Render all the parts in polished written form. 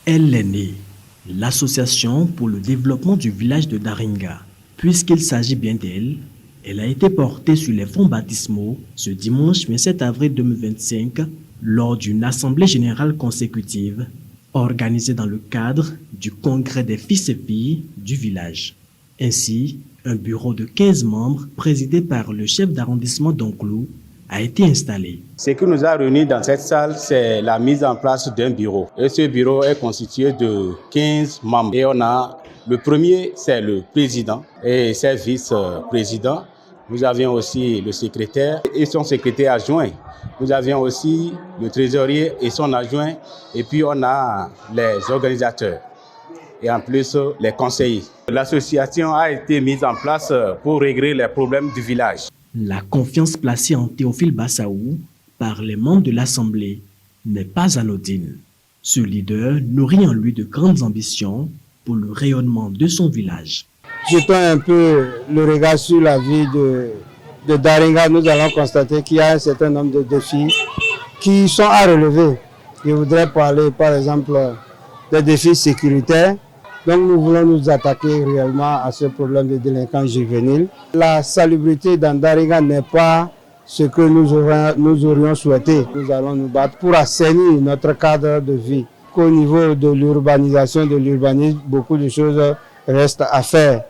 Elle est née, l'Association pour le développement du village de Daringa. Puisqu'il s'agit bien d'elle, elle a été portée sur les fonds baptismaux ce dimanche 27 avril 2025 lors d'une assemblée générale consécutive organisée dans le cadre du congrès des fils et filles du village. Ainsi, un bureau de 15 membres présidé par le chef d'arrondissement d'Onklou a été installé. Ce qui nous a réunis dans cette salle, c'est la mise en place d'un bureau. Et ce bureau est constitué de 15 membres. Et on a le premier, c'est le président et ses vice-présidents. Nous avions aussi le secrétaire et son secrétaire adjoint. Nous avions aussi le trésorier et son adjoint. Et puis on a les organisateurs et en plus les conseillers. L'association a été mise en place pour régler les problèmes du village. La confiance placée en Théophile Bassaou par les membres de l'Assemblée n'est pas anodine. Ce leader nourrit en lui de grandes ambitions pour le rayonnement de son village. Jetons un peu le regard sur la vie de Daringa, nous allons constater qu'il y a un certain nombre de défis qui sont à relever. Je voudrais parler par exemple des défis sécuritaires. Donc nous voulons nous attaquer réellement à ce problème de délinquance juvénile. La salubrité dans Daringa n'est pas ce que nous aurions souhaité. Nous allons nous battre pour assainir notre cadre de vie. Qu'au niveau de l'urbanisation, de l'urbanisme, beaucoup de choses restent à faire.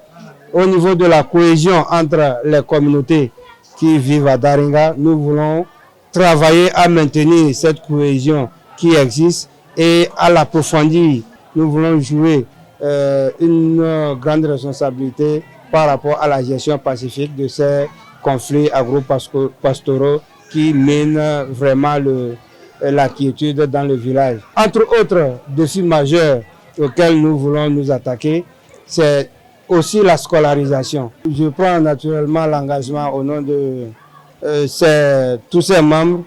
Au niveau de la cohésion entre les communautés qui vivent à Daringa, nous voulons travailler à maintenir cette cohésion qui existe et à l'approfondir. Nous voulons jouer une grande responsabilité par rapport à la gestion pacifique de ces conflits agro-pastoraux qui mènent vraiment la quiétude dans le village. Entre autres défis majeurs auxquels nous voulons nous attaquer, c'est aussi la scolarisation. Je prends naturellement l'engagement au nom de tous ces membres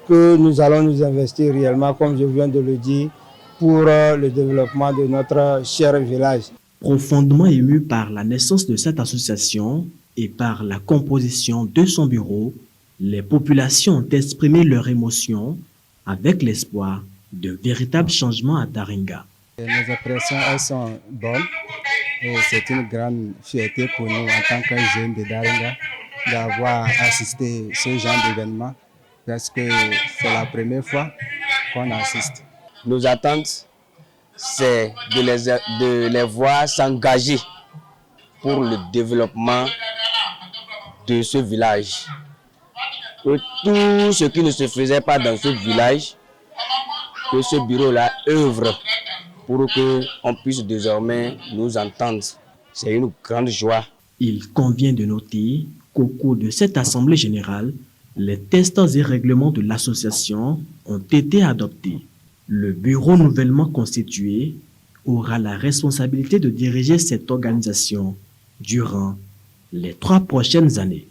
que nous allons nous investir réellement, comme je viens de le dire, pour le développement de notre cher village. Profondément ému par la naissance de cette association et par la composition de son bureau, les populations ont exprimé leurs émotions avec l'espoir de véritables changements à Daringa. Nos impressions, elles sont bonnes et c'est une grande fierté pour nous en tant que jeunes de Daringa d'avoir assisté à ce genre d'événement parce que c'est la première fois qu'on assiste. Nos attentes, c'est de les voir s'engager pour le développement de ce village. Que tout ce qui ne se faisait pas dans ce village, que ce bureau-là œuvre pour qu'on puisse désormais nous entendre. C'est une grande joie. Il convient de noter qu'au cours de cette assemblée générale, les textes et règlements de l'association ont été adoptés. Le bureau nouvellement constitué aura la responsabilité de diriger cette organisation durant les 3 prochaines années.